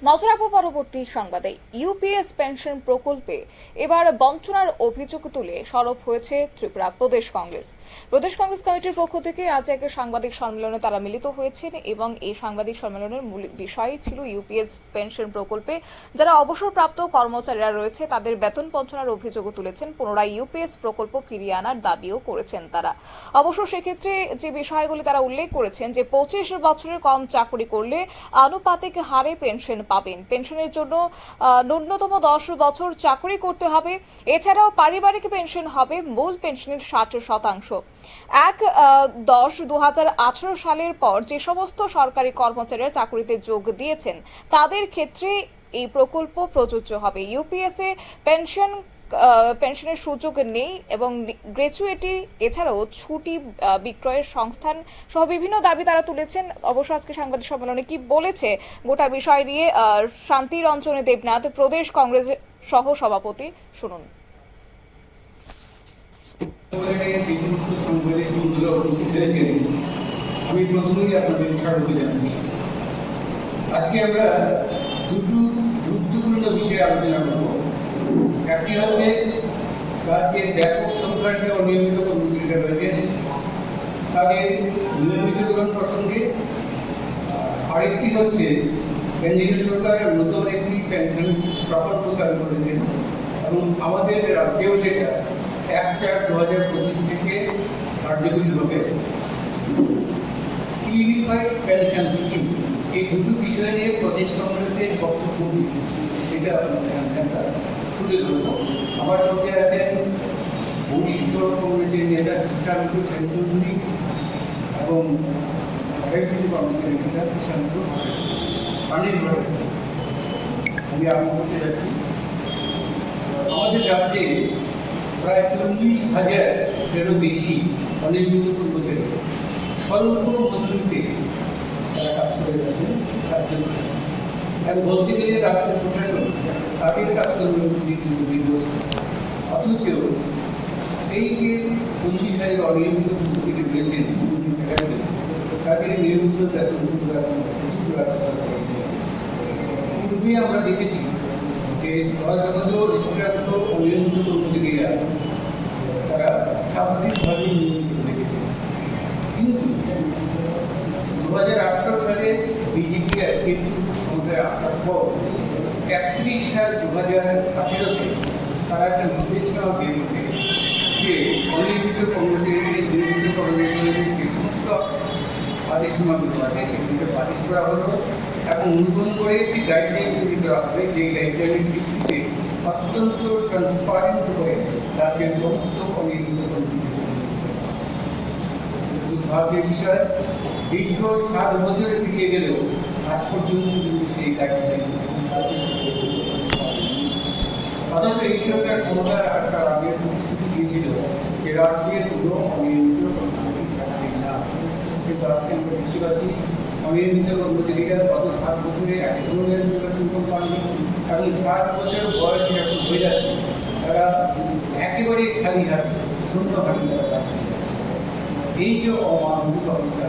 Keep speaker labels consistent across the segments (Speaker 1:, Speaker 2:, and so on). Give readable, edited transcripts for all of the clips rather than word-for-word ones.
Speaker 1: নজর রাখবো পরবর্তী সংবাদে। ইউপিএস পেনশন প্রকল্পে এবার বঞ্চনার অভিযোগ তুলে সরব হয়েছে ত্রিপুরা প্রদেশ কংগ্রেস। প্রদেশ কংগ্রেস কমিটির পক্ষ থেকে আজ এক সাংবাদিক সম্মেলনে তারা মিলিত হয়েছেন এবং এই সাংবাদিক সম্মেলনের মূল বিষয় ছিল ইউপিএস পেনশন প্রকল্পে যারা অবসরপ্রাপ্ত কর্মচারীরা রয়েছে তাদের বেতন বঞ্চনার অভিযোগও তুলেছেন। পুনরায় ইউপিএস প্রকল্প ফিরিয়ে আনার দাবিও করেছেন তারা। অবশ্য সেক্ষেত্রে যে বিষয়গুলি তারা উল্লেখ করেছেন যে 25 বছরের কম চাকরি করলে আনুপাতিক হারে পেনশন পাবেন। পেনশনের জন্য ন্যূনতম 10 বছর চাকরি করতে হবে। এছাড়াও পারিবারিক পেনশন হবে মূল পেনশনের 60%। 1-10-2018 সালের পর যে সমস্ত সরকারি কর্মচারীরা চাকরিতে যোগ দিয়েছেন তাদের ক্ষেত্রে এই প্রকল্প প্রযোজ্য হবে। ইউপিএস এ পেনশনের সুযোগ নেই এবং গ্র্যাচুইটি এছাড়াও ছুটি বিক্রয়ের সংস্থান সহ বিভিন্ন দাবি তারা তুলেছেন। অবশ্য আজকে সাংবাদিক সম্মেলনে কি বলেছে গোটা বিষয় নিয়ে শান্তি রঞ্জনে দেবনাথ, প্রদেশ কংগ্রেস সহ সভাপতি, শুনুন।
Speaker 2: আমি প্রথমেই আপনাদের স্বাগত জানাচ্ছি। আজকে আমরা দুটো গুরুত্বপূর্ণ বিষয়ে আলোচনা করব। একটি হচ্ছে রাজ্যের ব্যাপক সংখ্যার যে অনিয়মিত কর্মচারীরা রয়েছেন তাদের নিয়মিতকরণ প্রসঙ্গে, আরেকটি হচ্ছে কেন্দ্রীয় সরকারের নতুন একটি পেনশন প্রকল্প চালু করেছেন এবং আমাদের রাজ্যেও সেটা 1/4/2025 থেকে কার্যকরী হবে। ইউনিফাইড পেনশন স্কিম, এই দুটো বিষয় নিয়ে প্রদেশ কংগ্রেসের বক্তব্য এটা তুলে ধরব। আমার সঙ্গে আছেন বরিষ্ঠ কংগ্রেসের নেতা সুশান্ত সেন চৌধুরী এবং কংগ্রেসের নেতা সুশান্ত অনিল ভট্টাচার্য। আমি আরম্ভ করতে যাচ্ছি। আমাদের রাজ্যে প্রায় 40,000-এরও বেশি অনিয়মিত কর্মচারী স্বল্প মজুরিতে তারা কাজ করে যাচ্ছেন রাজ্য প্রশাসন। আমি বলতে গেলে রাজ্য প্রশাসন তাদের কাজকর্মের নির্দেশ, অথচ এই যে 40,000 অনিয়মিত কর্মচারী রয়েছেন তাদের নিয়মিত বেতন পূর্বে আমরা দেখেছি যে 10 বছর শিক্ষার্থ অনিয়মিত কর্মচারীরা তারা স্বাভাবিকভাবে নিয়মিত রেখেছে। কিন্তু 2018 সালে বিজেপি ক্ষমতায় আসার পর 31/7/2018 তারা একটা নির্দেশনাও বের করে যে অনিয়মিত কর্মচারীদের নিয়মিত কর্মচারীদের যে সমস্ত আদেশমাগুলো আছে সেগুলিকে বাতিল করা হলো এবং অনুমোদন করে একটি গাইডলাইন তৈরি করা হবে, যে গাইডলাইনের ভিত্তিতে অত্যন্ত ট্রান্সপারেন্ট করে রাজ্যের সমস্ত অনিয়মিত দুর্ভাগ্যের বিষয় দীর্ঘ 7 বছরে ফিরিয়ে গেলেও আজ পর্যন্ত কিন্তু সেই গাইডলাইন অথচ এই সরকার ক্ষমতার আসার আগের প্রতিশ্রুতি দিয়েছিল যে রাজ্যের কোনো অনিয়মিত কর্মচারী থাকবে না। কিন্তু আজকে আমরা দেখতে পাচ্ছি অনিয়মিত কর্মচারীরা গত 7 বছরে এক ধরনের নির্বাচন পাননি এবং 7 বছর বয়স এখন হয়ে যাচ্ছে তারা একেবারে খালি হাতে শূন্য হাতে তারা। এই যে অমানবিক অবস্থা,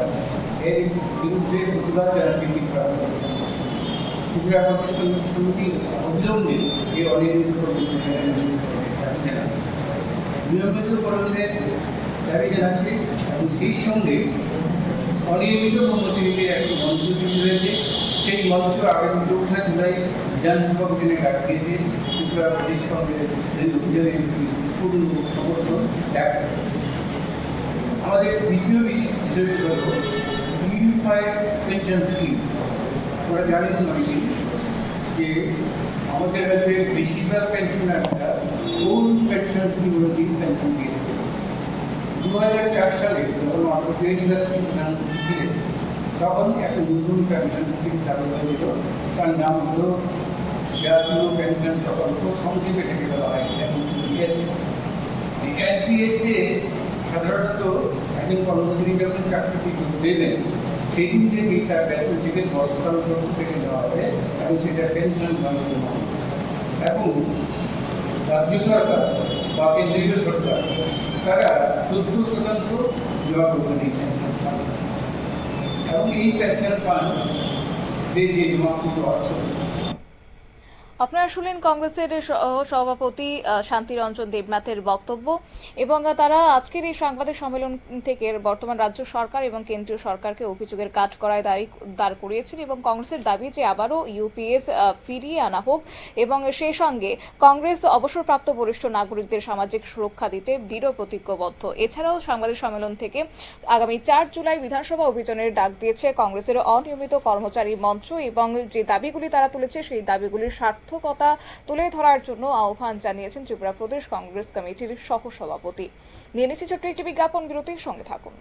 Speaker 2: এর বিরুদ্ধে প্রতিবাদ জানাতে ত্রিপুরা প্রদেশ কংগ্রেস কমিটি অবিলম্বে এই অনিয়মিত নিয়মিতকরণের দাবি জানাচ্ছে এবং সেই সঙ্গে অনিয়মিত কর্মচারীদের একটি মঞ্চ তৈরি হয়েছে। সেই মঞ্চ আগামী 4 জুলাই বিধানসভা অভিযানে ডাক দিয়েছে। ত্রিপুরা প্রদেশ কংগ্রেস এই অভিযানের পূর্ণ সমর্থন দেখা। আমাদের দ্বিতীয় বিষয়টি হল ইউনিফাইড পেনশন স্কিম। আমরা জানি তো নাকি যে আমাদের রাজ্যের বেশিরভাগ পেনশনাররা কোন পেনশন স্কিমগুলোতেই পেনশন দিয়েছে। 2004 সালে যখন মাননীয় ইউনিভার্সিটি প্রধানমন্ত্রী ছিলেন তখন একটা নতুন পেনশন স্কিম চালু হয়েছিল, তার নাম হলো জাতীয় পেনশন প্রকল্প, সংক্ষেপে থেকে বলা হয় এনপিএস। এনপিএস এ সাধারণত একজন কর্মচারী যখন চাকরিতে যোগ দেবেন সেই দিন থেকে তার বেতন থেকে 10% থেকে দেওয়া হবে এবং সেটা পেনশন ভাবে জমা হবে। এবং রাজ্য সরকার বা কেন্দ্রীয় সরকার তারা 14% জমা করবেন এই পেনশন ফান্ড। এবং এই পেনশন ফান্ড যে জমাকৃত অর্থ
Speaker 1: আপনারা শুনলেন কংগ্রেসের সভাপতি শান্তিরঞ্জন দেবনাথের বক্তব্য এবং তারা আজকের এই সাংবাদিক সম্মেলন থেকে বর্তমান রাজ্য সরকার এবং কেন্দ্রীয় সরকারকে অভিযোগের কাঠগড়ায় দাঁড় করিয়েছেন এবং কংগ্রেসের দাবি যে আবারও ইউপিএস ফিরিয়ে আনা হোক এবং সেই সঙ্গে কংগ্রেস অবসরপ্রাপ্ত বরিষ্ঠ নাগরিকদের সামাজিক সুরক্ষা দিতে দৃঢ় প্রতিজ্ঞাবদ্ধ। এছাড়াও সাংবাদিক সম্মেলন থেকে আগামী 4 জুলাই বিধানসভা অভিযানের ডাক দিয়েছে কংগ্রেসের অনিয়মিত কর্মচারী মঞ্চ এবং যে দাবিগুলি তারা তুলেছে সেই দাবিগুলির সার্থকতা তুলে ধরার জন্য আহ্বান জানিয়েছেন ত্রিপুরা প্রদেশ কংগ্রেস কমিটির সহসভাপতি। নিয়ে নিচ্ছি ছোট্ট একটি বিজ্ঞাপন বিরতির সঙ্গে থাকুন।